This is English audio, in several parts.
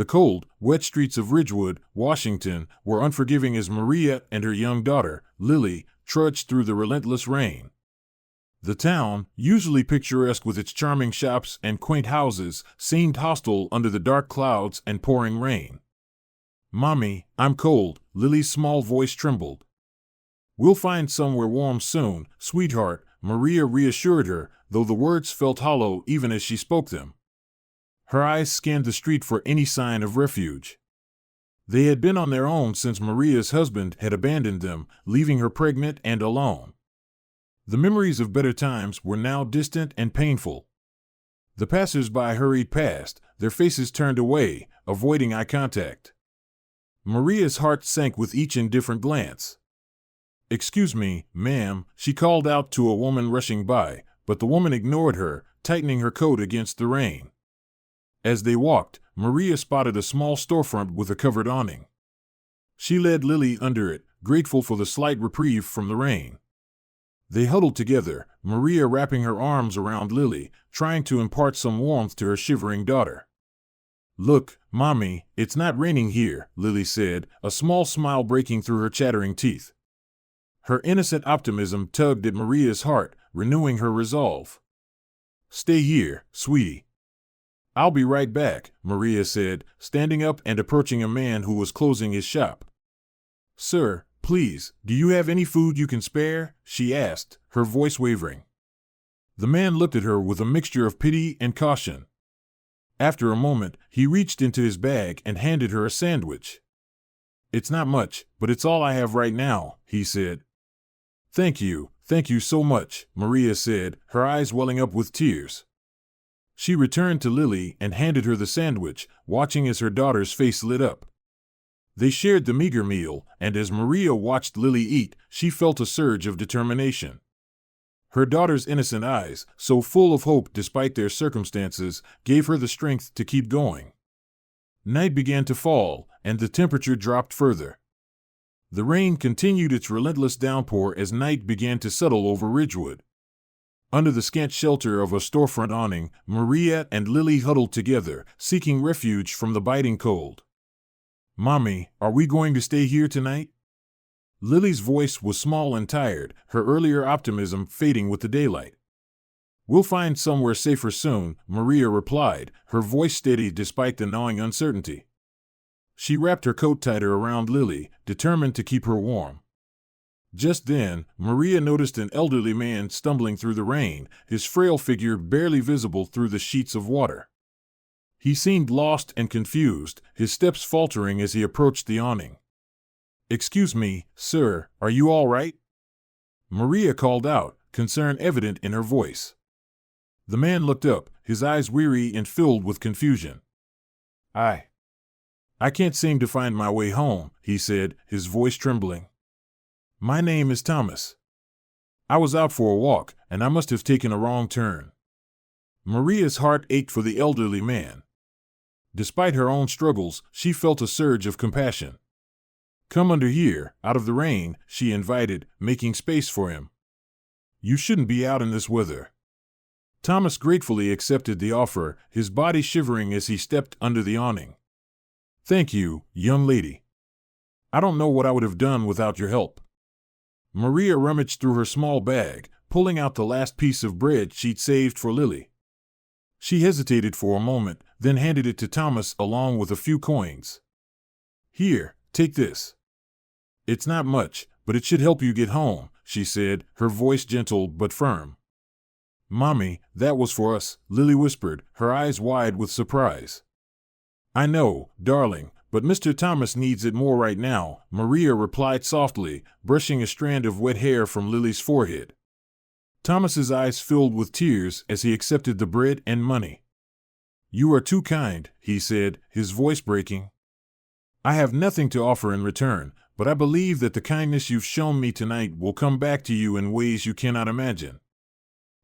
The cold, wet streets of Ridgewood, Washington, were unforgiving as Maria and her young daughter, Lily, trudged through the relentless rain. The town, usually picturesque with its charming shops and quaint houses, seemed hostile under the dark clouds and pouring rain. "Mommy, I'm cold," Lily's small voice trembled. "We'll find somewhere warm soon, sweetheart," Maria reassured her, though the words felt hollow even as she spoke them. Her eyes scanned the street for any sign of refuge. They had been on their own since Maria's husband had abandoned them, leaving her pregnant and alone. The memories of better times were now distant and painful. The passers-by hurried past, their faces turned away, avoiding eye contact. Maria's heart sank with each indifferent glance. "Excuse me, ma'am," she called out to a woman rushing by, but the woman ignored her, tightening her coat against the rain. As they walked, Maria spotted a small storefront with a covered awning. She led Lily under it, grateful for the slight reprieve from the rain. They huddled together, Maria wrapping her arms around Lily, trying to impart some warmth to her shivering daughter. "Look, Mommy, it's not raining here," Lily said, a small smile breaking through her chattering teeth. Her innocent optimism tugged at Maria's heart, renewing her resolve. "Stay here, sweetie." "I'll be right back," Maria said, standing up and approaching a man who was closing his shop. "Sir, please, do you have any food you can spare?" she asked, her voice wavering. The man looked at her with a mixture of pity and caution. After a moment, he reached into his bag and handed her a sandwich. "It's not much, but it's all I have right now," he said. Thank you so much," Maria said, her eyes welling up with tears. She returned to Lily and handed her the sandwich, watching as her daughter's face lit up. They shared the meager meal, and as Maria watched Lily eat, she felt a surge of determination. Her daughter's innocent eyes, so full of hope despite their circumstances, gave her the strength to keep going. Night began to fall, and the temperature dropped further. The rain continued its relentless downpour as night began to settle over Ridgewood. Under the scant shelter of a storefront awning, Maria and Lily huddled together, seeking refuge from the biting cold. "Mommy, are we going to stay here tonight?" Lily's voice was small and tired, her earlier optimism fading with the daylight. "We'll find somewhere safer soon," Maria replied, her voice steady despite the gnawing uncertainty. She wrapped her coat tighter around Lily, determined to keep her warm. Just then, Maria noticed an elderly man stumbling through the rain, his frail figure barely visible through the sheets of water. He seemed lost and confused, his steps faltering as he approached the awning. "Excuse me, sir, are you all right?" Maria called out, concern evident in her voice. The man looked up, his eyes weary and filled with confusion. I can't seem to find my way home," he said, his voice trembling. "My name is Thomas. I was out for a walk, and I must have taken a wrong turn." Maria's heart ached for the elderly man. Despite her own struggles, she felt a surge of compassion. "Come under here, out of the rain," she invited, making space for him. "You shouldn't be out in this weather." Thomas gratefully accepted the offer, his body shivering as he stepped under the awning. "Thank you, young lady. I don't know what I would have done without your help." Maria rummaged through her small bag, pulling out the last piece of bread she'd saved for Lily. She hesitated for a moment, then handed it to Thomas along with a few coins. "Here, take this. It's not much, but it should help you get home," she said, her voice gentle but firm. "Mommy, that was for us," Lily whispered, her eyes wide with surprise. "I know, darling, but Mr. Thomas needs it more right now," Maria replied softly, brushing a strand of wet hair from Lily's forehead. Thomas's eyes filled with tears as he accepted the bread and money. "You are too kind," he said, his voice breaking. "I have nothing to offer in return, but I believe that the kindness you've shown me tonight will come back to you in ways you cannot imagine."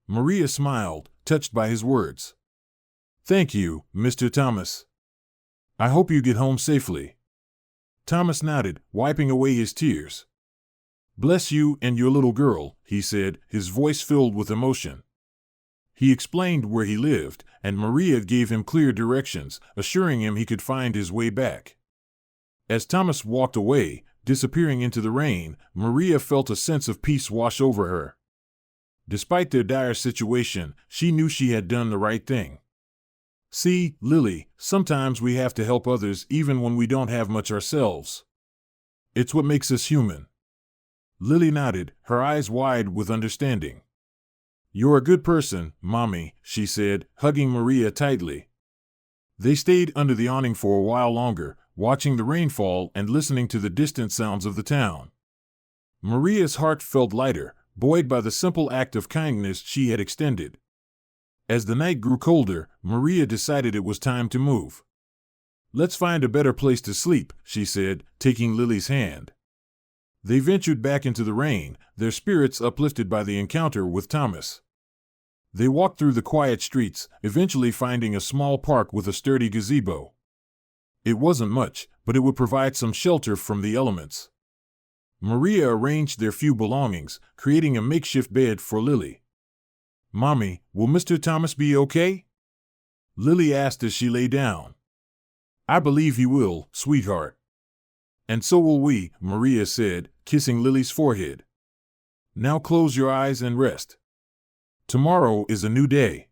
Maria smiled, touched by his words. "Thank you, Mr. Thomas. I hope you get home safely." Thomas nodded, wiping away his tears. "Bless you and your little girl," he said, his voice filled with emotion. He explained where he lived, and Maria gave him clear directions, assuring him he could find his way back. As Thomas walked away, disappearing into the rain, Maria felt a sense of peace wash over her. Despite their dire situation, she knew she had done the right thing. See, Lily, sometimes we have to help others even when we don't have much ourselves. It's what makes us human. Lily nodded, her eyes wide with understanding. You're a good person, Mommy, she said, hugging Maria tightly. They stayed under the awning for a while longer, watching the rainfall and listening to the distant sounds of the town. Maria's heart felt lighter, buoyed by the simple act of kindness she had extended. As the night grew colder, Maria decided it was time to move. Let's find a better place to sleep, she said, taking Lily's hand. They ventured back into the rain, their spirits uplifted by the encounter with Thomas. They walked through the quiet streets, eventually finding a small park with a sturdy gazebo. It wasn't much, but it would provide some shelter from the elements. Maria arranged their few belongings, creating a makeshift bed for Lily. Mommy, will Mr. Thomas be okay? Lily asked as she lay down. I believe he will, sweetheart. And so will we, Maria said, kissing Lily's forehead. Now close your eyes and rest. Tomorrow is a new day.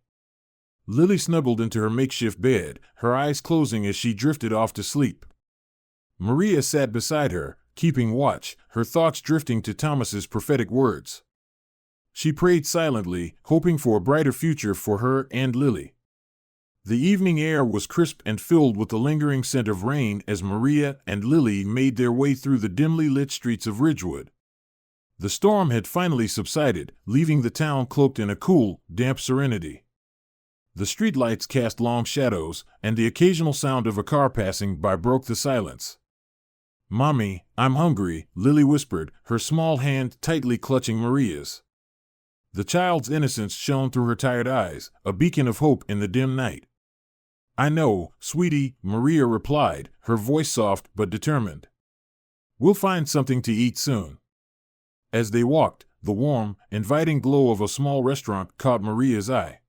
Lily snuggled into her makeshift bed, her eyes closing as she drifted off to sleep. Maria sat beside her, keeping watch, her thoughts drifting to Thomas's prophetic words. She prayed silently, hoping for a brighter future for her and Lily. The evening air was crisp and filled with the lingering scent of rain as Maria and Lily made their way through the dimly lit streets of Ridgewood. The storm had finally subsided, leaving the town cloaked in a cool, damp serenity. The streetlights cast long shadows, and the occasional sound of a car passing by broke the silence. Mommy, I'm hungry, Lily whispered, her small hand tightly clutching Maria's. The child's innocence shone through her tired eyes, a beacon of hope in the dim night. I know, sweetie, Maria replied, her voice soft but determined. We'll find something to eat soon. As they walked, the warm, inviting glow of a small restaurant caught Maria's eye.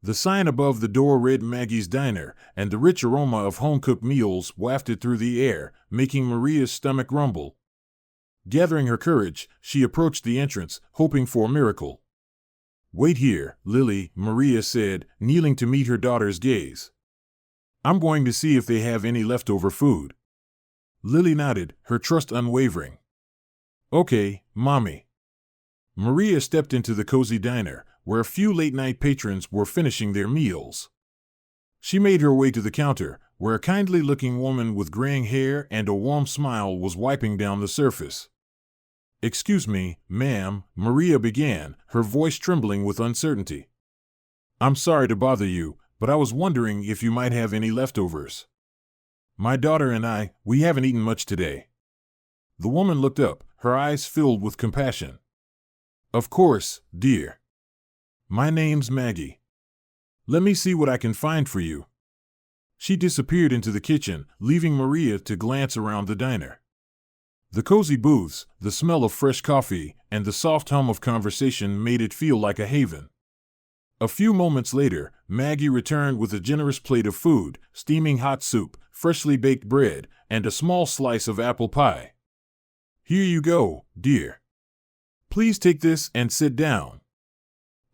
The sign above the door read Maggie's Diner, and the rich aroma of home-cooked meals wafted through the air, making Maria's stomach rumble. Gathering her courage, she approached the entrance, hoping for a miracle. Wait here, Lily, Maria said, kneeling to meet her daughter's gaze. I'm going to see if they have any leftover food. Lily nodded, her trust unwavering. Okay, Mommy. Maria stepped into the cozy diner, where a few late-night patrons were finishing their meals. She made her way to the counter, where a kindly-looking woman with graying hair and a warm smile was wiping down the surface. Excuse me, ma'am, Maria began, her voice trembling with uncertainty. I'm sorry to bother you, but I was wondering if you might have any leftovers. My daughter and we haven't eaten much today. The woman looked up, her eyes filled with compassion. Of course, dear. My name's Maggie. Let me see what I can find for you. She disappeared into the kitchen, leaving Maria to glance around the diner. The cozy booths, the smell of fresh coffee, and the soft hum of conversation made it feel like a haven. A few moments later, Maggie returned with a generous plate of food, steaming hot soup, freshly baked bread, and a small slice of apple pie. Here you go, dear. Please take this and sit down.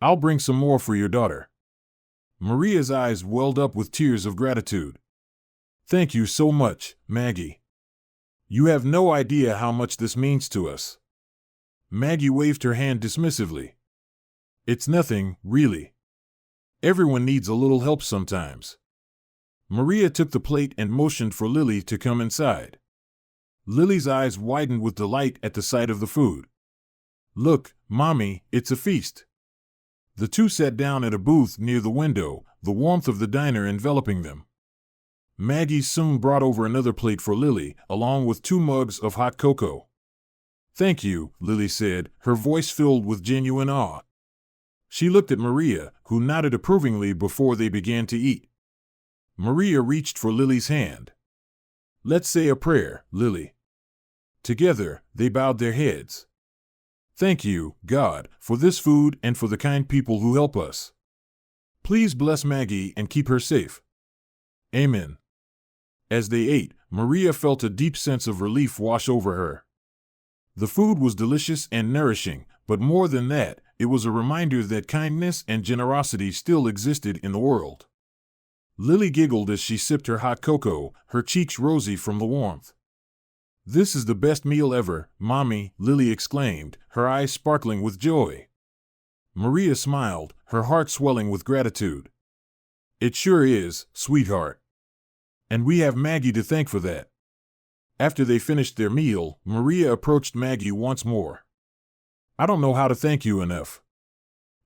I'll bring some more for your daughter. Maria's eyes welled up with tears of gratitude. Thank you so much, Maggie. You have no idea how much this means to us. Maggie waved her hand dismissively. It's nothing, really. Everyone needs a little help sometimes. Maria took the plate and motioned for Lily to come inside. Lily's eyes widened with delight at the sight of the food. Look, Mommy, it's a feast. The two sat down at a booth near the window, the warmth of the diner enveloping them. Maggie soon brought over another plate for Lily, along with 2 mugs of hot cocoa. Thank you, Lily said, her voice filled with genuine awe. She looked at Maria, who nodded approvingly before they began to eat. Maria reached for Lily's hand. Let's say a prayer, Lily. Together, they bowed their heads. Thank you, God, for this food and for the kind people who help us. Please bless Maggie and keep her safe. Amen. As they ate, Maria felt a deep sense of relief wash over her. The food was delicious and nourishing, but more than that, it was a reminder that kindness and generosity still existed in the world. Lily giggled as she sipped her hot cocoa, her cheeks rosy from the warmth. "This is the best meal ever, Mommy," Lily exclaimed, her eyes sparkling with joy. Maria smiled, her heart swelling with gratitude. "It sure is, sweetheart. And we have Maggie to thank for that." After they finished their meal, Maria approached Maggie once more. "I don't know how to thank you enough.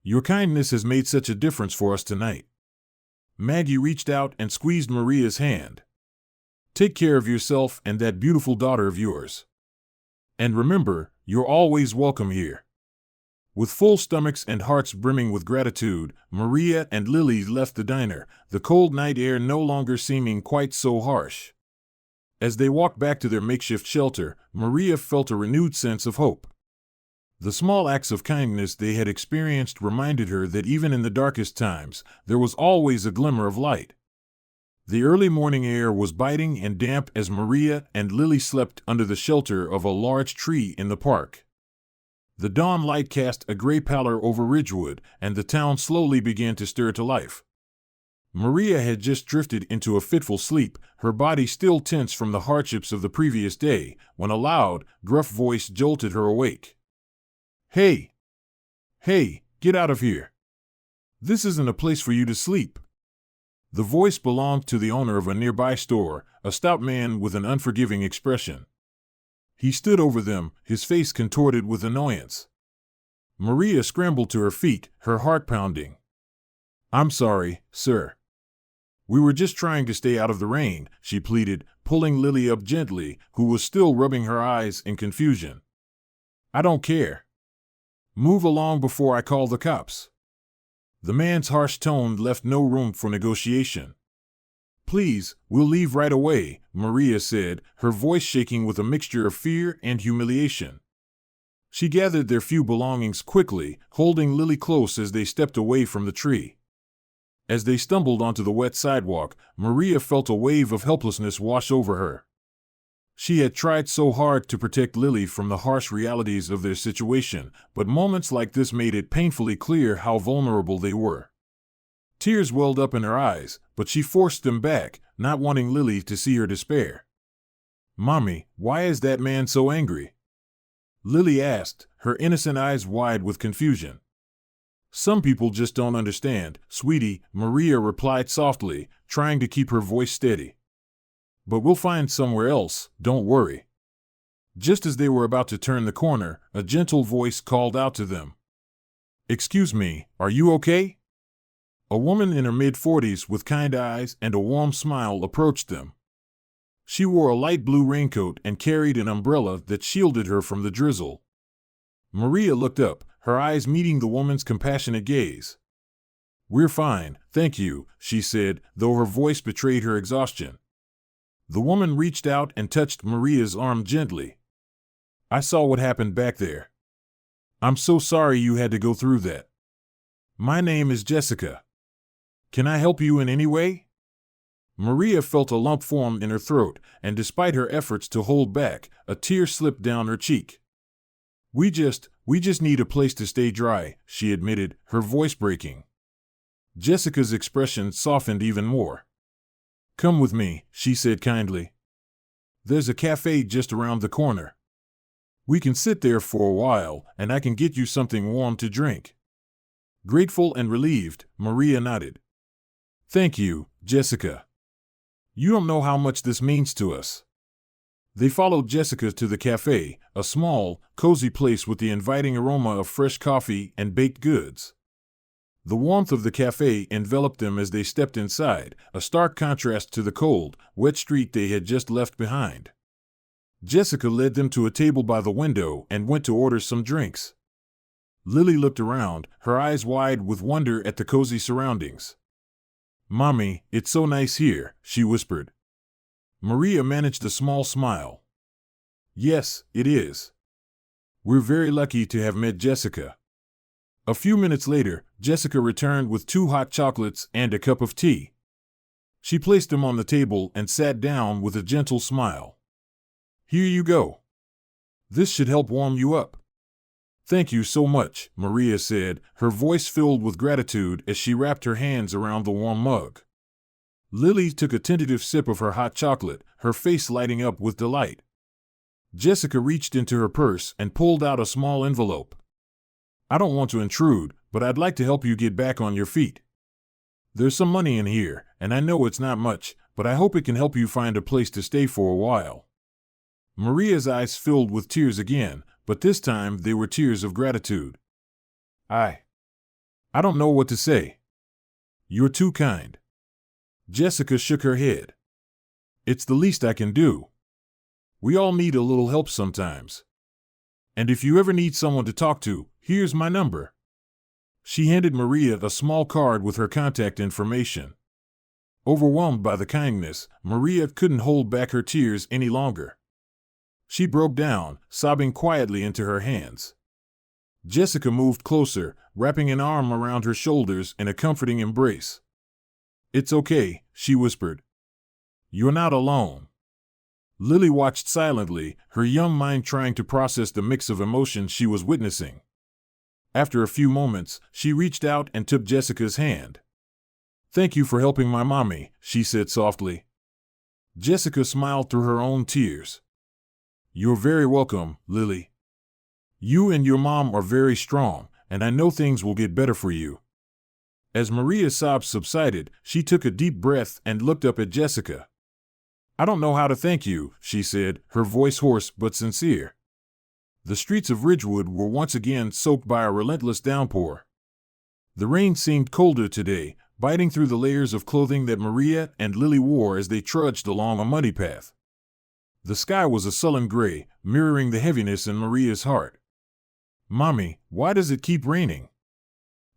Your kindness has made such a difference for us tonight." Maggie reached out and squeezed Maria's hand. "Take care of yourself and that beautiful daughter of yours. And remember, you're always welcome here." With full stomachs and hearts brimming with gratitude, Maria and Lily left the diner, the cold night air no longer seeming quite so harsh. As they walked back to their makeshift shelter, Maria felt a renewed sense of hope. The small acts of kindness they had experienced reminded her that even in the darkest times, there was always a glimmer of light. The early morning air was biting and damp as Maria and Lily slept under the shelter of a large tree in the park. The dawn light cast a gray pallor over Ridgewood, and the town slowly began to stir to life. Maria had just drifted into a fitful sleep, her body still tense from the hardships of the previous day, when a loud, gruff voice jolted her awake. "Hey! Hey, get out of here! This isn't a place for you to sleep." The voice belonged to the owner of a nearby store, a stout man with an unforgiving expression. He stood over them, his face contorted with annoyance. Maria scrambled to her feet, her heart pounding. "I'm sorry, sir. We were just trying to stay out of the rain," she pleaded, pulling Lily up gently, who was still rubbing her eyes in confusion. "I don't care. Move along before I call the cops." The man's harsh tone left no room for negotiation. "Please, we'll leave right away," Maria said, her voice shaking with a mixture of fear and humiliation. She gathered their few belongings quickly, holding Lily close as they stepped away from the tree. As they stumbled onto the wet sidewalk, Maria felt a wave of helplessness wash over her. She had tried so hard to protect Lily from the harsh realities of their situation, but moments like this made it painfully clear how vulnerable they were. Tears welled up in her eyes, but she forced them back, not wanting Lily to see her despair. "Mommy, why is that man so angry?" Lily asked, her innocent eyes wide with confusion. "Some people just don't understand, sweetie," Maria replied softly, trying to keep her voice steady. "But we'll find somewhere else, don't worry." Just as they were about to turn the corner, a gentle voice called out to them. "Excuse me, are you okay?" A woman in her mid-40s with kind eyes and a warm smile approached them. She wore a light blue raincoat and carried an umbrella that shielded her from the drizzle. Maria looked up, her eyes meeting the woman's compassionate gaze. "We're fine, thank you," she said, though her voice betrayed her exhaustion. The woman reached out and touched Maria's arm gently. "I saw what happened back there. I'm so sorry you had to go through that. My name is Jessica. Can I help you in any way?" Maria felt a lump form in her throat, and despite her efforts to hold back, a tear slipped down her cheek. We just need a place to stay dry," she admitted, her voice breaking. Jessica's expression softened even more. "Come with me," she said kindly. "There's a cafe just around the corner. We can sit there for a while, and I can get you something warm to drink." Grateful and relieved, Maria nodded. "Thank you, Jessica. You don't know how much this means to us." They followed Jessica to the cafe, a small, cozy place with the inviting aroma of fresh coffee and baked goods. The warmth of the cafe enveloped them as they stepped inside, a stark contrast to the cold, wet street they had just left behind. Jessica led them to a table by the window and went to order some drinks. Lily looked around, her eyes wide with wonder at the cozy surroundings. "Mommy, it's so nice here," she whispered. Maria managed a small smile. "Yes, it is. We're very lucky to have met Jessica. A few minutes later, Jessica returned with 2 hot chocolates and a cup of tea. She placed them on the table and sat down with a gentle smile. "Here you go. This should help warm you up." "Thank you so much," Maria said, her voice filled with gratitude as she wrapped her hands around the warm mug. Lily took a tentative sip of her hot chocolate, her face lighting up with delight. Jessica reached into her purse and pulled out a small envelope. "I don't want to intrude, but I'd like to help you get back on your feet. There's some money in here, and I know it's not much, but I hope it can help you find a place to stay for a while." Maria's eyes filled with tears again, but this time they were tears of gratitude. I don't know what to say. You're too kind." Jessica shook her head. "It's the least I can do. We all need a little help sometimes. And if you ever need someone to talk to, here's my number." She handed Maria a small card with her contact information. Overwhelmed by the kindness, Maria couldn't hold back her tears any longer. She broke down, sobbing quietly into her hands. Jessica moved closer, wrapping an arm around her shoulders in a comforting embrace. "It's okay," she whispered. "You're not alone." Lily watched silently, her young mind trying to process the mix of emotions she was witnessing. After a few moments, she reached out and took Jessica's hand. "Thank you for helping my mommy," she said softly. Jessica smiled through her own tears. "You're very welcome, Lily. You and your mom are very strong, and I know things will get better for you." As Maria's sobs subsided, she took a deep breath and looked up at Jessica. "I don't know how to thank you," she said, her voice hoarse but sincere. The streets of Ridgewood were once again soaked by a relentless downpour. The rain seemed colder today, biting through the layers of clothing that Maria and Lily wore as they trudged along a muddy path. The sky was a sullen gray, mirroring the heaviness in Maria's heart. "Mommy, why does it keep raining?"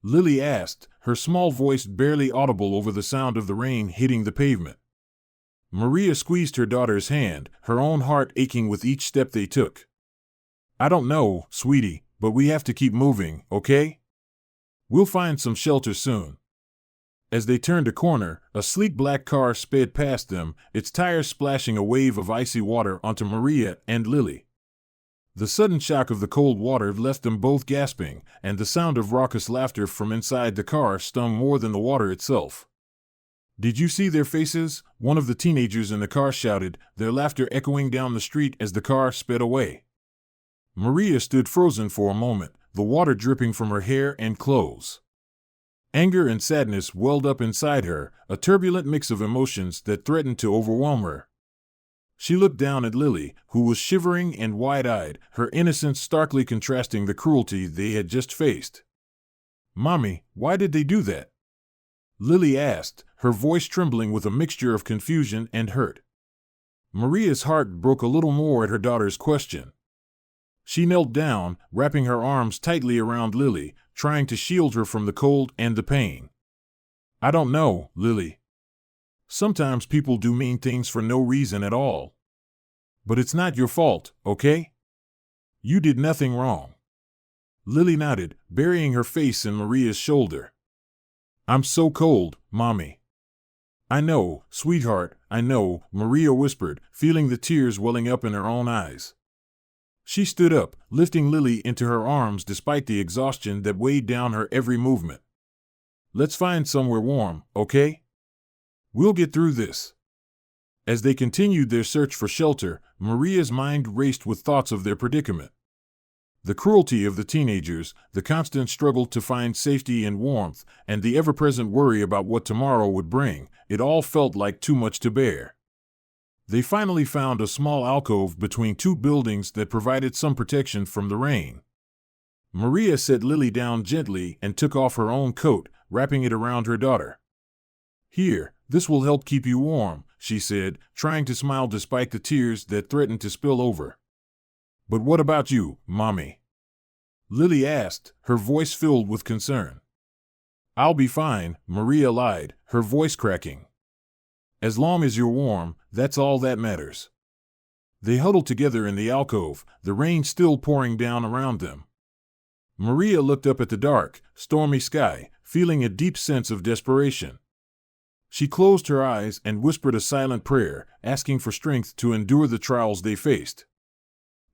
Lily asked, her small voice barely audible over the sound of the rain hitting the pavement. Maria squeezed her daughter's hand, her own heart aching with each step they took. "I don't know, sweetie, but we have to keep moving, okay? We'll find some shelter soon." As they turned a corner, a sleek black car sped past them, its tires splashing a wave of icy water onto Maria and Lily. The sudden shock of the cold water left them both gasping, and the sound of raucous laughter from inside the car stung more than the water itself. "Did you see their faces?" one of the teenagers in the car shouted, their laughter echoing down the street as the car sped away. Maria stood frozen for a moment, the water dripping from her hair and clothes. Anger and sadness welled up inside her, a turbulent mix of emotions that threatened to overwhelm her. She looked down at Lily, who was shivering and wide-eyed, her innocence starkly contrasting the cruelty they had just faced. "Mommy, why did they do that?" Lily asked, her voice trembling with a mixture of confusion and hurt. Maria's heart broke a little more at her daughter's question. She knelt down, wrapping her arms tightly around Lily, trying to shield her from the cold and the pain. "I don't know, Lily. Sometimes people do mean things for no reason at all. But it's not your fault, okay? You did nothing wrong." Lily nodded, burying her face in Maria's shoulder. "I'm so cold, Mommy." "I know, sweetheart, I know," Maria whispered, feeling the tears welling up in her own eyes. She stood up, lifting Lily into her arms despite the exhaustion that weighed down her every movement. "Let's find somewhere warm, okay? We'll get through this." As they continued their search for shelter, Maria's mind raced with thoughts of their predicament. The cruelty of the teenagers, the constant struggle to find safety and warmth, and the ever-present worry about what tomorrow would bring, it all felt like too much to bear. They finally found a small alcove between 2 buildings that provided some protection from the rain. Maria set Lily down gently and took off her own coat, wrapping it around her daughter. "Here, this will help keep you warm," she said, trying to smile despite the tears that threatened to spill over. "But what about you, Mommy?" Lily asked, her voice filled with concern. "I'll be fine," Maria lied, her voice cracking. "As long as you're warm, that's all that matters." They huddled together in the alcove, the rain still pouring down around them. Maria looked up at the dark, stormy sky, feeling a deep sense of desperation. She closed her eyes and whispered a silent prayer, asking for strength to endure the trials they faced.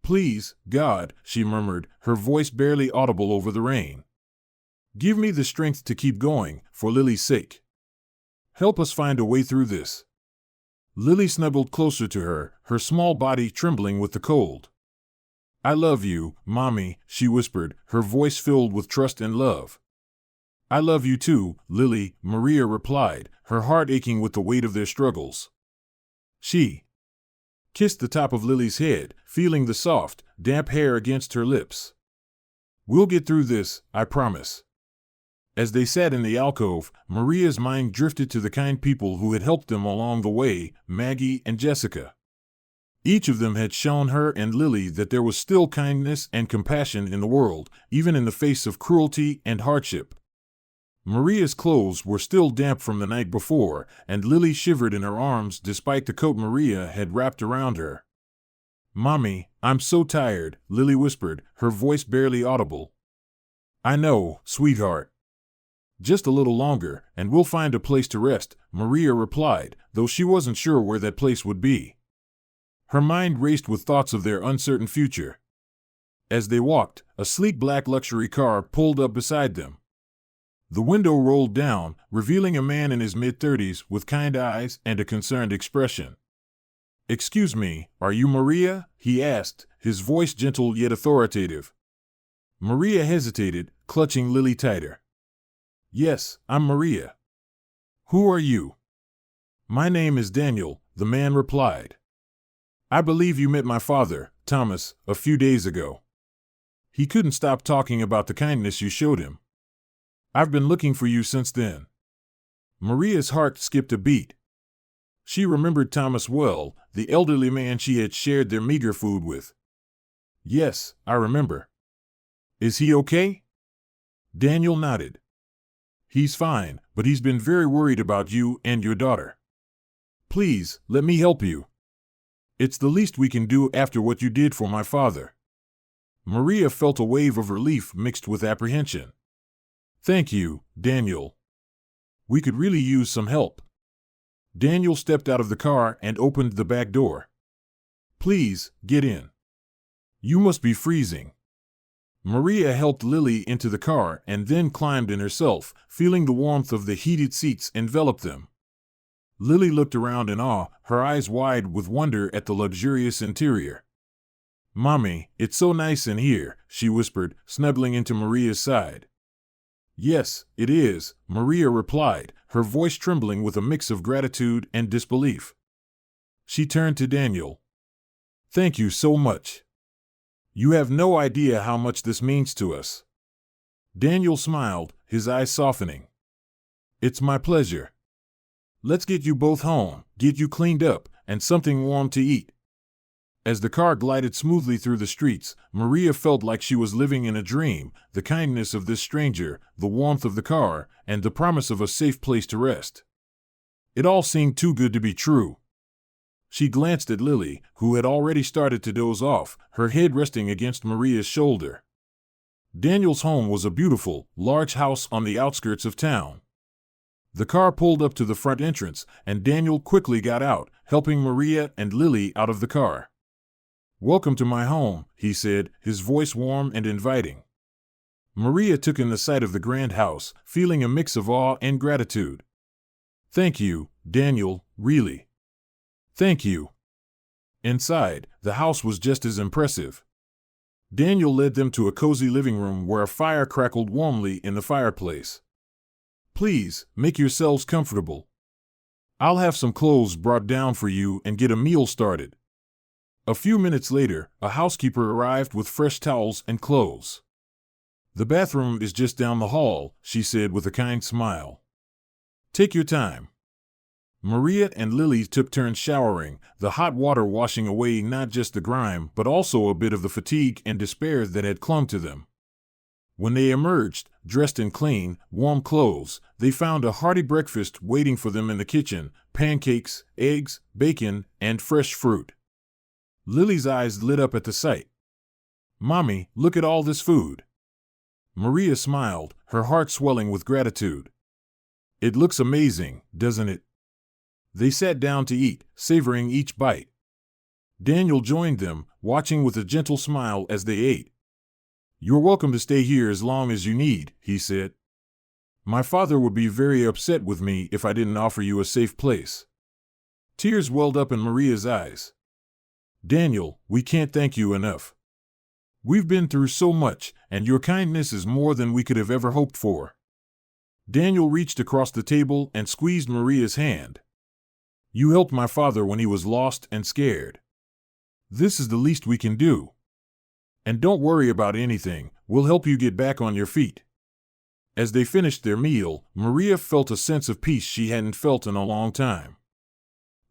"Please, God," she murmured, her voice barely audible over the rain. "Give me the strength to keep going, for Lily's sake. Help us find a way through this." Lily snuggled closer to her, her small body trembling with the cold. "I love you, Mommy," she whispered, her voice filled with trust and love. "I love you too, Lily," Maria replied, her heart aching with the weight of their struggles. She kissed the top of Lily's head, feeling the soft, damp hair against her lips. "We'll get through this, I promise." As they sat in the alcove, Maria's mind drifted to the kind people who had helped them along the way, Maggie and Jessica. Each of them had shown her and Lily that there was still kindness and compassion in the world, even in the face of cruelty and hardship. Maria's clothes were still damp from the night before, and Lily shivered in her arms despite the coat Maria had wrapped around her. "Mommy, I'm so tired," Lily whispered, her voice barely audible. "I know, sweetheart. Just a little longer, and we'll find a place to rest," Maria replied, though she wasn't sure where that place would be. Her mind raced with thoughts of their uncertain future. As they walked, a sleek black luxury car pulled up beside them. The window rolled down, revealing a man in his mid-30s with kind eyes and a concerned expression. "Excuse me, are you Maria?" he asked, his voice gentle yet authoritative. Maria hesitated, clutching Lily tighter. "Yes, I'm Maria." "Who are you?" "My name is Daniel," the man replied. "I believe you met my father, Thomas, a few days ago. He couldn't stop talking about the kindness you showed him. I've been looking for you since then." Maria's heart skipped a beat. She remembered Thomas well, the elderly man she had shared their meager food with. "Yes, I remember." "Is he okay?" Daniel nodded. "He's fine, but he's been very worried about you and your daughter. Please, let me help you. It's the least we can do after what you did for my father." Maria felt a wave of relief mixed with apprehension. "Thank you, Daniel. We could really use some help." Daniel stepped out of the car and opened the back door. "Please, get in. You must be freezing." Maria helped Lily into the car and then climbed in herself, feeling the warmth of the heated seats envelop them. Lily looked around in awe, her eyes wide with wonder at the luxurious interior. "Mommy, it's so nice in here," she whispered, snuggling into Maria's side. "Yes, it is," Maria replied, her voice trembling with a mix of gratitude and disbelief. She turned to Daniel. "Thank you so much. You have no idea how much this means to us." Daniel smiled, his eyes softening. "It's my pleasure. Let's get you both home, get you cleaned up, and something warm to eat." As the car glided smoothly through the streets, Maria felt like she was living in a dream, the kindness of this stranger, the warmth of the car, and the promise of a safe place to rest. It all seemed too good to be true. She glanced at Lily, who had already started to doze off, her head resting against Maria's shoulder. Daniel's home was a beautiful, large house on the outskirts of town. The car pulled up to the front entrance, and Daniel quickly got out, helping Maria and Lily out of the car. "Welcome to my home," he said, his voice warm and inviting. Maria took in the sight of the grand house, feeling a mix of awe and gratitude. "Thank you, Daniel, really. Thank you." Inside, the house was just as impressive. Daniel led them to a cozy living room where a fire crackled warmly in the fireplace. "Please, make yourselves comfortable. I'll have some clothes brought down for you and get a meal started." A few minutes later, a housekeeper arrived with fresh towels and clothes. "The bathroom is just down the hall," she said with a kind smile. "Take your time." Maria and Lily took turns showering, the hot water washing away not just the grime but also a bit of the fatigue and despair that had clung to them. When they emerged, dressed in clean, warm clothes, they found a hearty breakfast waiting for them in the kitchen: pancakes, eggs, bacon, and fresh fruit. Lily's eyes lit up at the sight. "Mommy, look at all this food." Maria smiled, her heart swelling with gratitude. It looks amazing, doesn't it? They sat down to eat, savoring each bite. Daniel joined them, watching with a gentle smile as they ate. You're welcome to stay here as long as you need, he said. My father would be very upset with me if I didn't offer you a safe place. Tears welled up in Maria's eyes. Daniel, we can't thank you enough. We've been through so much, and your kindness is more than we could have ever hoped for. Daniel reached across the table and squeezed Maria's hand. You helped my father when he was lost and scared. This is the least we can do. And don't worry about anything, we'll help you get back on your feet. As they finished their meal, Maria felt a sense of peace she hadn't felt in a long time.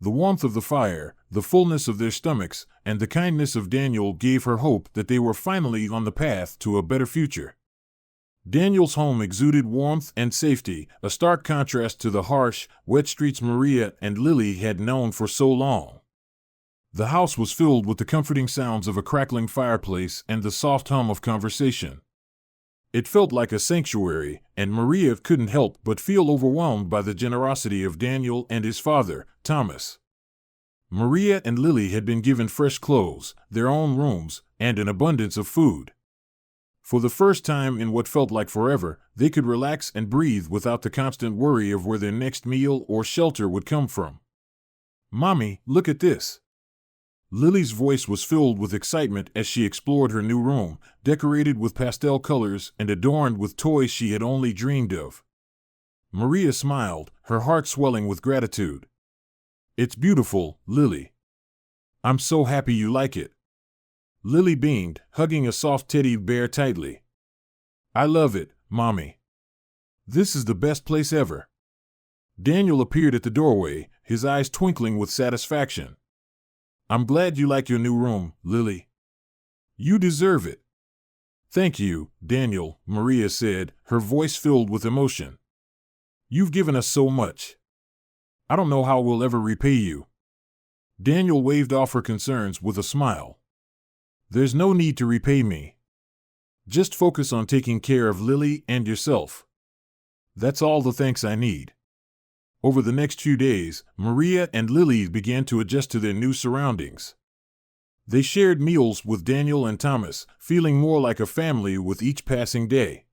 The warmth of the fire, the fullness of their stomachs, and the kindness of Daniel gave her hope that they were finally on the path to a better future. Daniel's home exuded warmth and safety, a stark contrast to the harsh, wet streets Maria and Lily had known for so long. The house was filled with the comforting sounds of a crackling fireplace and the soft hum of conversation. It felt like a sanctuary, and Maria couldn't help but feel overwhelmed by the generosity of Daniel and his father, Thomas. Maria and Lily had been given fresh clothes, their own rooms, and an abundance of food. For the first time in what felt like forever, they could relax and breathe without the constant worry of where their next meal or shelter would come from. Mommy, look at this. Lily's voice was filled with excitement as she explored her new room, decorated with pastel colors and adorned with toys she had only dreamed of. Maria smiled, her heart swelling with gratitude. It's beautiful, Lily. I'm so happy you like it. Lily beamed, hugging a soft teddy bear tightly. I love it, Mommy. This is the best place ever. Daniel appeared at the doorway, his eyes twinkling with satisfaction. I'm glad you like your new room, Lily. You deserve it. Thank you, Daniel, Maria said, her voice filled with emotion. You've given us so much. I don't know how we'll ever repay you. Daniel waved off her concerns with a smile. There's no need to repay me. Just focus on taking care of Lily and yourself. That's all the thanks I need. Over the next few days, Maria and Lily began to adjust to their new surroundings. They shared meals with Daniel and Thomas, feeling more like a family with each passing day.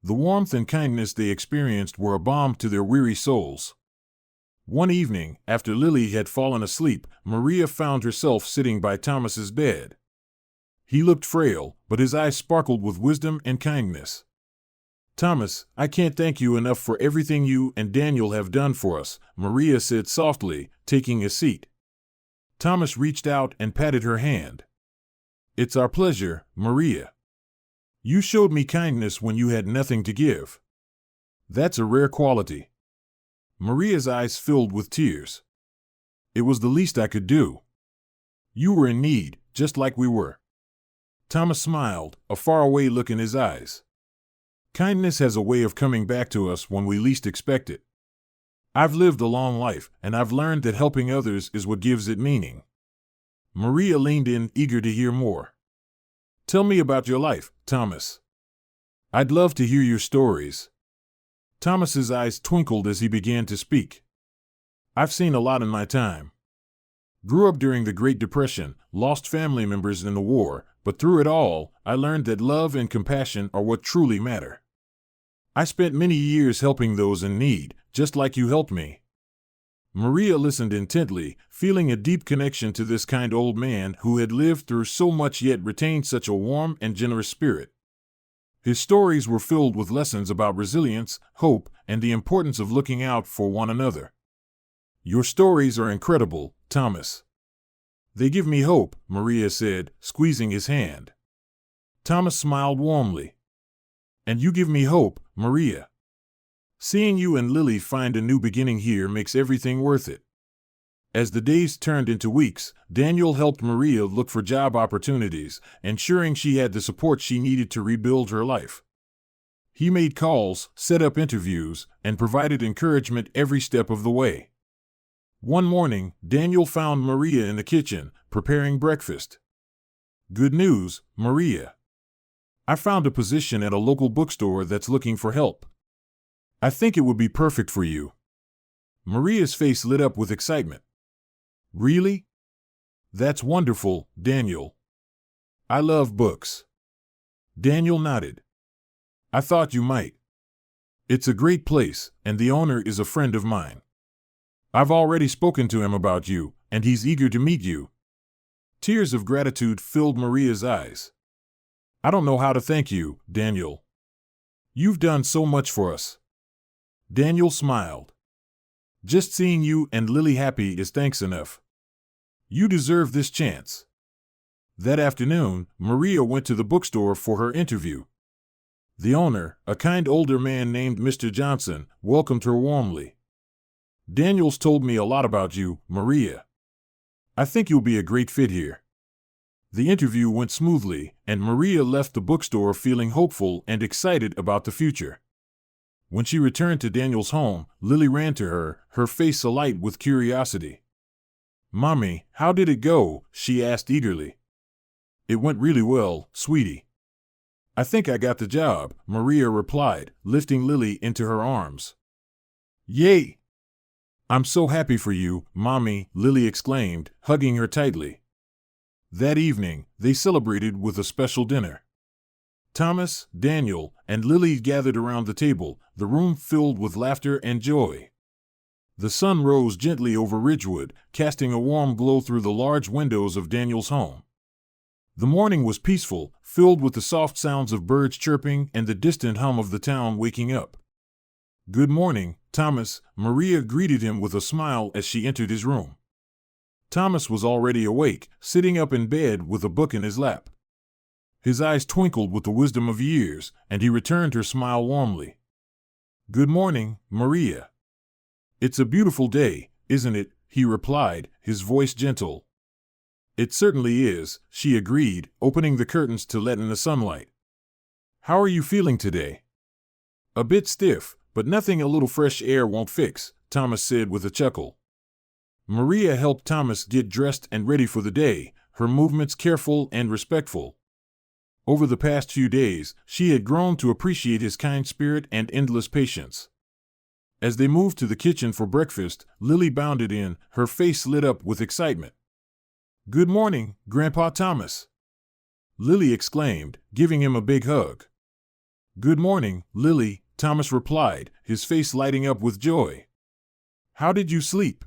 The warmth and kindness they experienced were a balm to their weary souls. One evening, after Lily had fallen asleep, Maria found herself sitting by Thomas's bed. He looked frail, but his eyes sparkled with wisdom and kindness. Thomas, I can't thank you enough for everything you and Daniel have done for us, Maria said softly, taking a seat. Thomas reached out and patted her hand. It's our pleasure, Maria. You showed me kindness when you had nothing to give. That's a rare quality. Maria's eyes filled with tears. It was the least I could do. You were in need, just like we were. Thomas smiled, a faraway look in his eyes. Kindness has a way of coming back to us when we least expect it. I've lived a long life, and I've learned that helping others is what gives it meaning. Maria leaned in, eager to hear more. Tell me about your life, Thomas. I'd love to hear your stories. Thomas's eyes twinkled as he began to speak. I've seen a lot in my time. Grew up during the Great Depression, lost family members in the war, but through it all, I learned that love and compassion are what truly matter. I spent many years helping those in need, just like you helped me. Maria listened intently, feeling a deep connection to this kind old man who had lived through so much yet retained such a warm and generous spirit. His stories were filled with lessons about resilience, hope, and the importance of looking out for one another. Your stories are incredible, Thomas. They give me hope, Maria said, squeezing his hand. Thomas smiled warmly. And you give me hope, Maria. Seeing you and Lily find a new beginning here makes everything worth it. As the days turned into weeks, Daniel helped Maria look for job opportunities, ensuring she had the support she needed to rebuild her life. He made calls, set up interviews, and provided encouragement every step of the way. One morning, Daniel found Maria in the kitchen, preparing breakfast. Good news, Maria. I found a position at a local bookstore that's looking for help. I think it would be perfect for you." Maria's face lit up with excitement. "Really? That's wonderful, Daniel. I love books." Daniel nodded. "I thought you might. It's a great place, and the owner is a friend of mine. I've already spoken to him about you, and he's eager to meet you." Tears of gratitude filled Maria's eyes. "I don't know how to thank you, Daniel. You've done so much for us." Daniel smiled. "Just seeing you and Lily happy is thanks enough. You deserve this chance." That afternoon, Maria went to the bookstore for her interview. The owner, a kind older man named Mr. Johnson, welcomed her warmly. "Daniel's told me a lot about you, Maria. I think you'll be a great fit here." The interview went smoothly, and Maria left the bookstore feeling hopeful and excited about the future. When she returned to Daniel's home, Lily ran to her, her face alight with curiosity. "Mommy, how did it go?" she asked eagerly. "It went really well, sweetie. I think I got the job," Maria replied, lifting Lily into her arms. "Yay! I'm so happy for you, Mommy," Lily exclaimed, hugging her tightly. That evening, they celebrated with a special dinner. Thomas, Daniel, and Lily gathered around the table, the room filled with laughter and joy. The sun rose gently over Ridgewood, casting a warm glow through the large windows of Daniel's home. The morning was peaceful, filled with the soft sounds of birds chirping and the distant hum of the town waking up. "Good morning, Thomas," Maria greeted him with a smile as she entered his room. Thomas was already awake, sitting up in bed with a book in his lap. His eyes twinkled with the wisdom of years, and he returned her smile warmly. "Good morning, Maria. It's a beautiful day, isn't it?" he replied, his voice gentle. "It certainly is," she agreed, opening the curtains to let in the sunlight. "How are you feeling today?" "A bit stiff, but nothing a little fresh air won't fix," Thomas said with a chuckle. Maria helped Thomas get dressed and ready for the day, her movements careful and respectful. Over the past few days, she had grown to appreciate his kind spirit and endless patience. As they moved to the kitchen for breakfast, Lily bounded in, her face lit up with excitement. "Good morning, Grandpa Thomas," Lily exclaimed, giving him a big hug. "Good morning, Lily," Thomas replied, his face lighting up with joy. "How did you sleep?"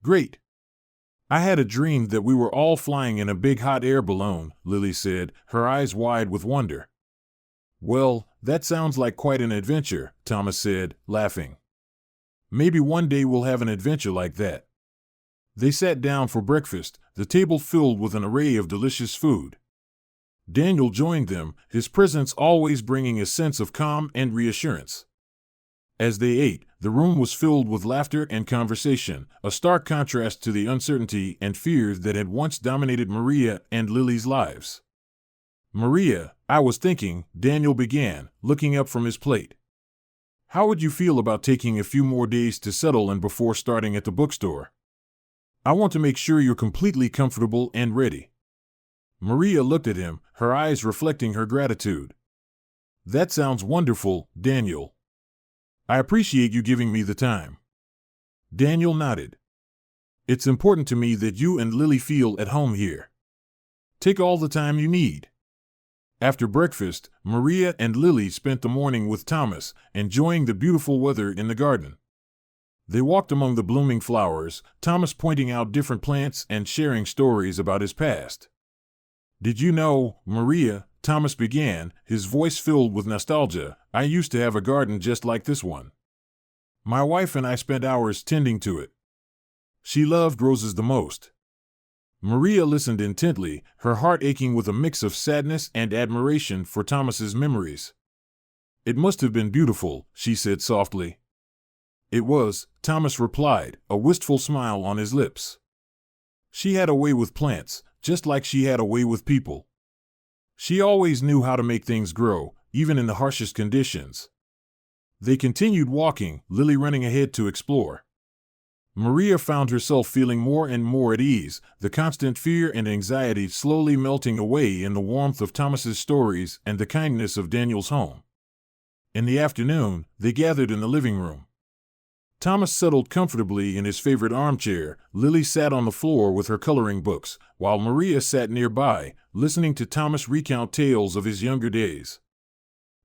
"Great. I had a dream that we were all flying in a big hot air balloon," Lily said, her eyes wide with wonder. "Well, that sounds like quite an adventure," Thomas said, laughing. "Maybe one day we'll have an adventure like that." They sat down for breakfast, the table filled with an array of delicious food. Daniel joined them, his presence always bringing a sense of calm and reassurance. As they ate, the room was filled with laughter and conversation, a stark contrast to the uncertainty and fears that had once dominated Maria and Lily's lives. "Maria, I was thinking," Daniel began, looking up from his plate. "How would you feel about taking a few more days to settle in before starting at the bookstore? I want to make sure you're completely comfortable and ready." Maria looked at him, her eyes reflecting her gratitude. "That sounds wonderful, Daniel. I appreciate you giving me the time." Daniel nodded. "It's important to me that you and Lily feel at home here. Take all the time you need." After breakfast, Maria and Lily spent the morning with Thomas, enjoying the beautiful weather in the garden. They walked among the blooming flowers, Thomas pointing out different plants and sharing stories about his past. "Did you know, Maria," Thomas began, his voice filled with nostalgia, "I used to have a garden just like this one. My wife and I spent hours tending to it. She loved roses the most." Maria listened intently, her heart aching with a mix of sadness and admiration for Thomas's memories. "It must have been beautiful," she said softly. "It was," Thomas replied, a wistful smile on his lips. "She had a way with plants, just like she had a way with people. She always knew how to make things grow, even in the harshest conditions." They continued walking, Lily running ahead to explore. Maria found herself feeling more and more at ease, the constant fear and anxiety slowly melting away in the warmth of Thomas's stories and the kindness of Daniel's home. In the afternoon, they gathered in the living room. Thomas settled comfortably in his favorite armchair. Lily sat on the floor with her coloring books, while Maria sat nearby, listening to Thomas recount tales of his younger days.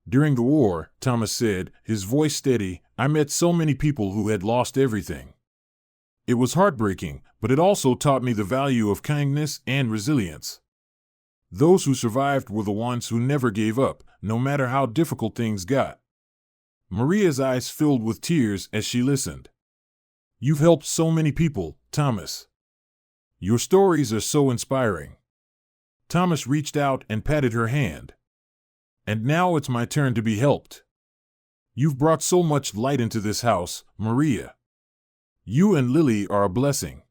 During the war, Thomas said, his voice steady, I met so many people who had lost everything. It was heartbreaking, but it also taught me the value of kindness and resilience. Those who survived were the ones who never gave up, no matter how difficult things got. Maria's eyes filled with tears as she listened. You've helped so many people, Thomas. Your stories are so inspiring. Thomas reached out and patted her hand. And now it's my turn to be helped. You've brought so much light into this house, Maria. You and Lily are a blessing.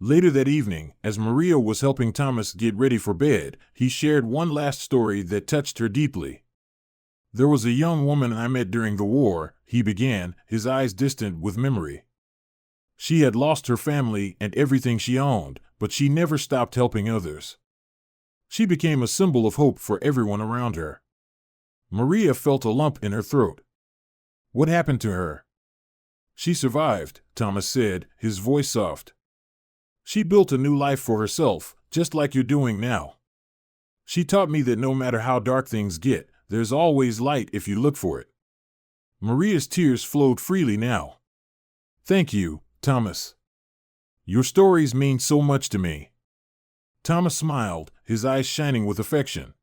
Later that evening, as Maria was helping Thomas get ready for bed, he shared one last story that touched her deeply. There was a young woman I met during the war, he began, his eyes distant with memory. She had lost her family and everything she owned, but she never stopped helping others. She became a symbol of hope for everyone around her. Maria felt a lump in her throat. What happened to her? She survived, Thomas said, his voice soft. She built a new life for herself, just like you're doing now. She taught me that no matter how dark things get, there's always light if you look for it. Maria's tears flowed freely now. Thank you, Thomas. Your stories mean so much to me. Thomas smiled, his eyes shining with affection.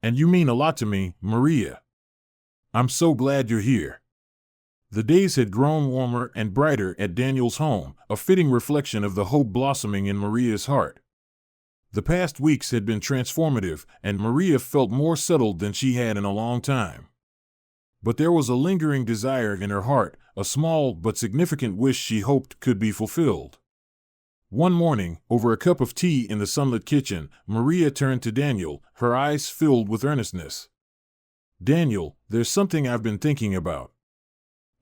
And you mean a lot to me, Maria. I'm so glad you're here. The days had grown warmer and brighter at Daniel's home, a fitting reflection of the hope blossoming in Maria's heart. The past weeks had been transformative, and Maria felt more settled than she had in a long time. But there was a lingering desire in her heart, a small but significant wish she hoped could be fulfilled. One morning, over a cup of tea in the sunlit kitchen, Maria turned to Daniel, her eyes filled with earnestness. Daniel, there's something I've been thinking about.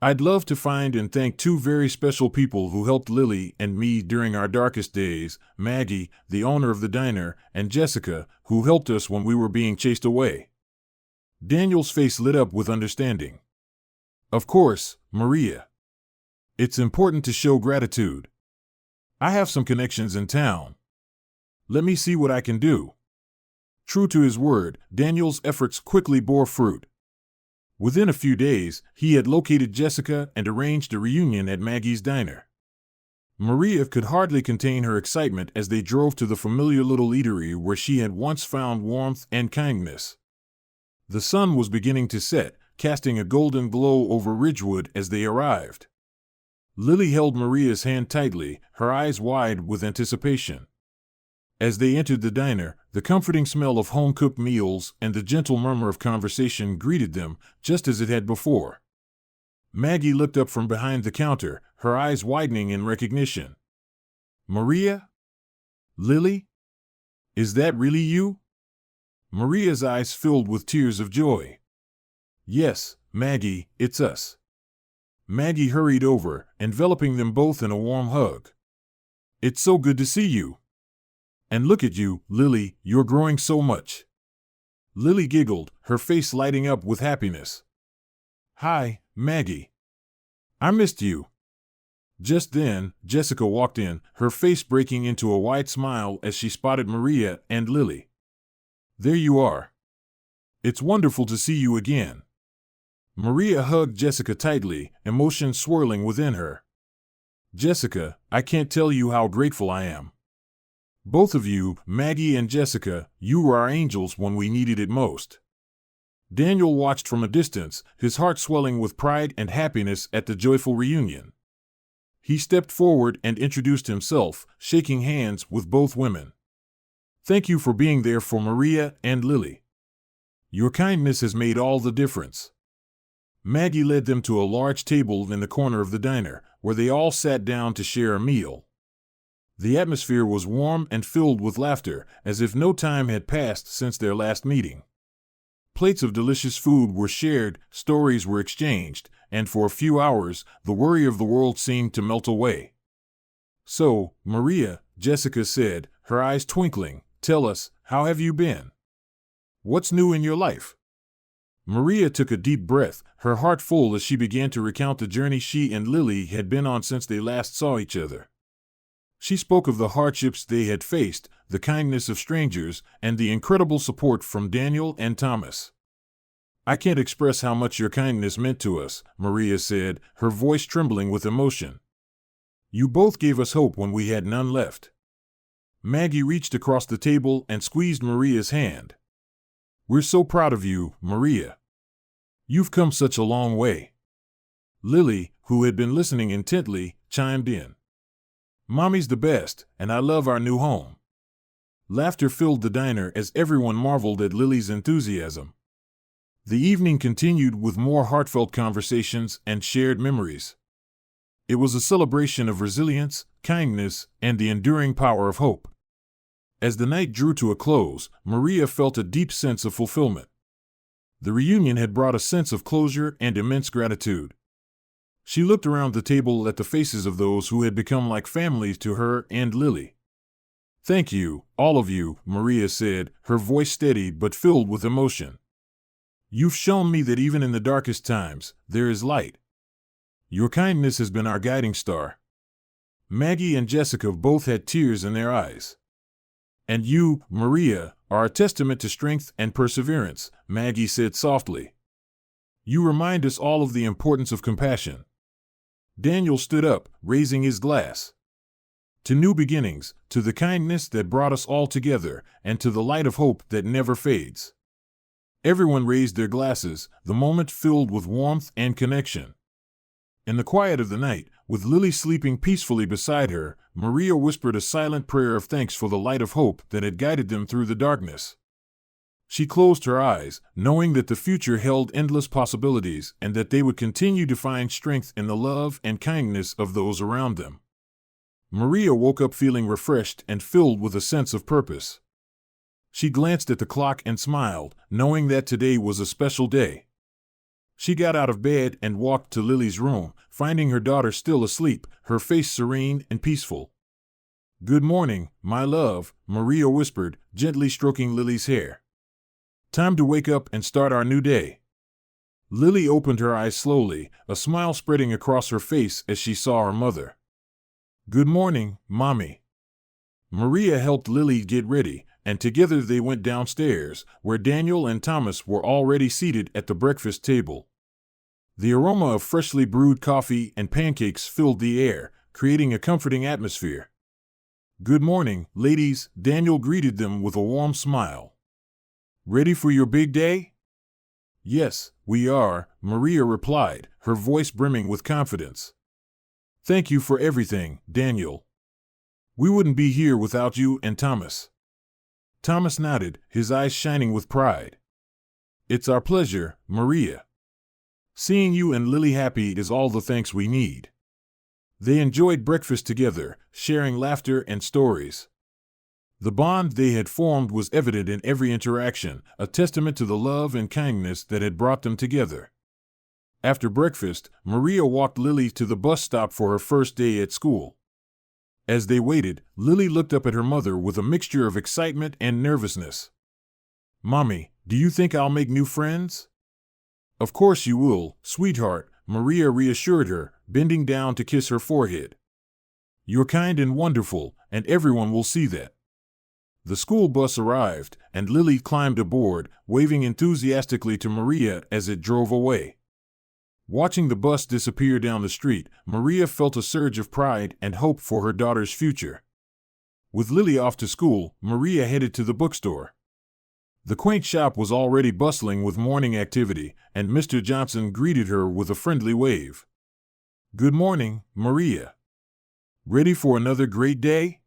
I'd love to find and thank two very special people who helped Lily and me during our darkest days, Maggie, the owner of the diner, and Jessica, who helped us when we were being chased away. Daniel's face lit up with understanding. Of course, Maria. It's important to show gratitude. I have some connections in town. Let me see what I can do. True to his word, Daniel's efforts quickly bore fruit. Within a few days, he had located Jessica and arranged a reunion at Maggie's diner. Maria could hardly contain her excitement as they drove to the familiar little eatery where she had once found warmth and kindness. The sun was beginning to set, casting a golden glow over Ridgewood as they arrived. Lily held Maria's hand tightly, her eyes wide with anticipation. As they entered the diner, the comforting smell of home-cooked meals and the gentle murmur of conversation greeted them, just as it had before. Maggie looked up from behind the counter, her eyes widening in recognition. Maria? Lily? Is that really you? Maria's eyes filled with tears of joy. Yes, Maggie, it's us. Maggie hurried over, enveloping them both in a warm hug. It's so good to see you. And look at you, Lily, you're growing so much. Lily giggled, her face lighting up with happiness. Hi, Maggie. I missed you. Just then, Jessica walked in, her face breaking into a wide smile as she spotted Maria and Lily. There you are. It's wonderful to see you again. Maria hugged Jessica tightly, emotion swirling within her. Jessica, I can't tell you how grateful I am. Both of you, Maggie and Jessica, you were our angels when we needed it most. Daniel watched from a distance, his heart swelling with pride and happiness at the joyful reunion. He stepped forward and introduced himself, shaking hands with both women. Thank you for being there for Maria and Lily. Your kindness has made all the difference. Maggie led them to a large table in the corner of the diner, where they all sat down to share a meal. The atmosphere was warm and filled with laughter, as if no time had passed since their last meeting. Plates of delicious food were shared, stories were exchanged, and for a few hours, the worry of the world seemed to melt away. "So, Maria," Jessica said, her eyes twinkling, "tell us, how have you been? What's new in your life?" Maria took a deep breath, her heart full as she began to recount the journey she and Lily had been on since they last saw each other. She spoke of the hardships they had faced, the kindness of strangers, and the incredible support from Daniel and Thomas. "I can't express how much your kindness meant to us," Maria said, her voice trembling with emotion. "You both gave us hope when we had none left." Maggie reached across the table and squeezed Maria's hand. "We're so proud of you, Maria. You've come such a long way." Lily, who had been listening intently, chimed in. "Mommy's the best, and I love our new home." Laughter filled the diner as everyone marveled at Lily's enthusiasm. The evening continued with more heartfelt conversations and shared memories. It was a celebration of resilience, kindness, and the enduring power of hope. As the night drew to a close, Maria felt a deep sense of fulfillment. The reunion had brought a sense of closure and immense gratitude. She looked around the table at the faces of those who had become like family to her and Lily. "Thank you, all of you," Maria said, her voice steady but filled with emotion. "You've shown me that even in the darkest times, there is light. Your kindness has been our guiding star." Maggie and Jessica both had tears in their eyes. "And you, Maria, are a testament to strength and perseverance," Maggie said softly. "You remind us all of the importance of compassion." Daniel stood up, raising his glass. "To new beginnings, to the kindness that brought us all together, and to the light of hope that never fades." Everyone raised their glasses, the moment filled with warmth and connection. In the quiet of the night, with Lily sleeping peacefully beside her, Maria whispered a silent prayer of thanks for the light of hope that had guided them through the darkness. She closed her eyes, knowing that the future held endless possibilities and that they would continue to find strength in the love and kindness of those around them. Maria woke up feeling refreshed and filled with a sense of purpose. She glanced at the clock and smiled, knowing that today was a special day. She got out of bed and walked to Lily's room, finding her daughter still asleep, her face serene and peaceful. "Good morning, my love," Maria whispered, gently stroking Lily's hair. "Time to wake up and start our new day." Lily opened her eyes slowly, a smile spreading across her face as she saw her mother. "Good morning, Mommy." Maria helped Lily get ready, and together they went downstairs, where Daniel and Thomas were already seated at the breakfast table. The aroma of freshly brewed coffee and pancakes filled the air, creating a comforting atmosphere. "Good morning, ladies," Daniel greeted them with a warm smile. "Ready for your big day?" "Yes, we are," Maria replied, her voice brimming with confidence. "Thank you for everything, Daniel. We wouldn't be here without you and Thomas." Thomas nodded, his eyes shining with pride. "It's our pleasure, Maria. Seeing you and Lily happy is all the thanks we need." They enjoyed breakfast together, sharing laughter and stories. The bond they had formed was evident in every interaction, a testament to the love and kindness that had brought them together. After breakfast, Maria walked Lily to the bus stop for her first day at school. As they waited, Lily looked up at her mother with a mixture of excitement and nervousness. "Mommy, do you think I'll make new friends?" "Of course you will, sweetheart," Maria reassured her, bending down to kiss her forehead. "You're kind and wonderful, and everyone will see that." The school bus arrived, and Lily climbed aboard, waving enthusiastically to Maria as it drove away. Watching the bus disappear down the street, Maria felt a surge of pride and hope for her daughter's future. With Lily off to school, Maria headed to the bookstore. The quaint shop was already bustling with morning activity, and Mr. Johnson greeted her with a friendly wave. "Good morning, Maria. Ready for another great day?"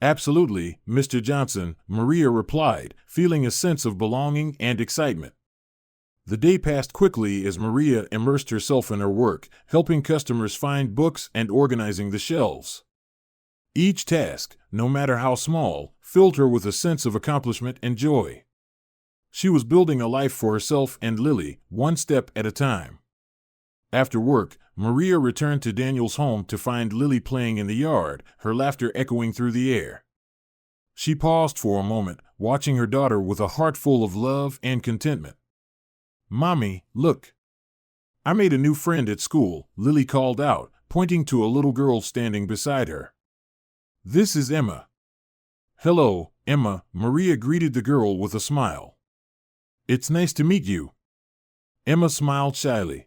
"Absolutely, Mr. Johnson," Maria replied, feeling a sense of belonging and excitement. The day passed quickly as Maria immersed herself in her work, helping customers find books and organizing the shelves. Each task, no matter how small, filled her with a sense of accomplishment and joy. She was building a life for herself and Lily, one step at a time. After work, Maria returned to Daniel's home to find Lily playing in the yard, her laughter echoing through the air. She paused for a moment, watching her daughter with a heart full of love and contentment. "Mommy, look. I made a new friend at school," Lily called out, pointing to a little girl standing beside her. "This is Emma." "Hello, Emma," Maria greeted the girl with a smile. "It's nice to meet you." Emma smiled shyly.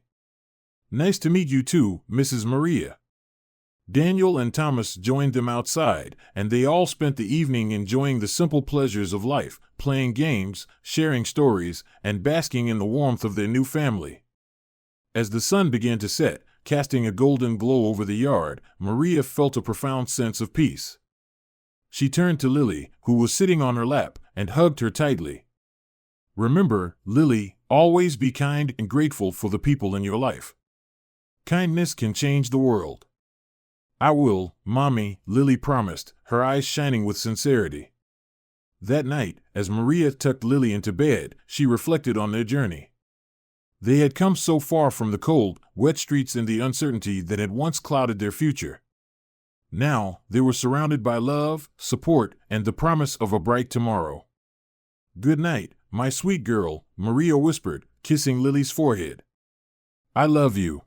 "Nice to meet you too, Mrs. Maria." Daniel and Thomas joined them outside, and they all spent the evening enjoying the simple pleasures of life, playing games, sharing stories, and basking in the warmth of their new family. As the sun began to set, casting a golden glow over the yard, Maria felt a profound sense of peace. She turned to Lily, who was sitting on her lap, and hugged her tightly. "Remember, Lily, always be kind and grateful for the people in your life. Kindness can change the world." "I will, Mommy," Lily promised, her eyes shining with sincerity. That night, as Maria tucked Lily into bed, she reflected on their journey. They had come so far from the cold, wet streets and the uncertainty that had once clouded their future. Now, they were surrounded by love, support, and the promise of a bright tomorrow. "Good night, my sweet girl," Maria whispered, kissing Lily's forehead. "I love you."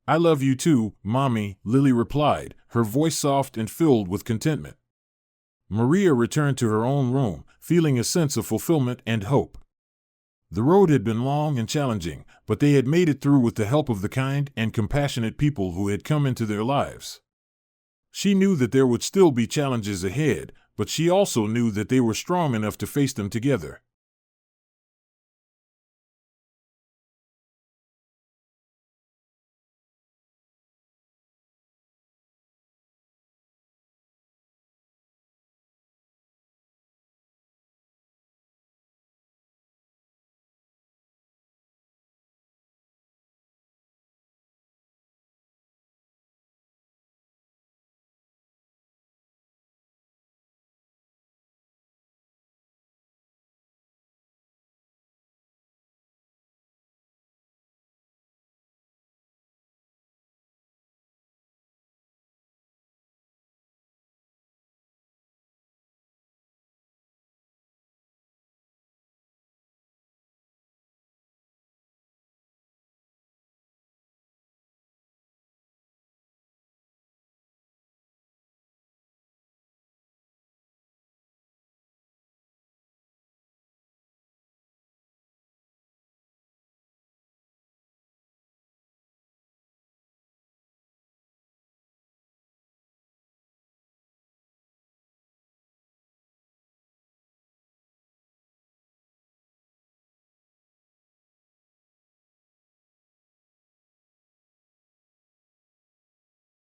"I love you too, Mommy," Lily replied, her voice soft and filled with contentment. Maria returned to her own room, feeling a sense of fulfillment and hope. The road had been long and challenging, but they had made it through with the help of the kind and compassionate people who had come into their lives. She knew that there would still be challenges ahead, but she also knew that they were strong enough to face them together.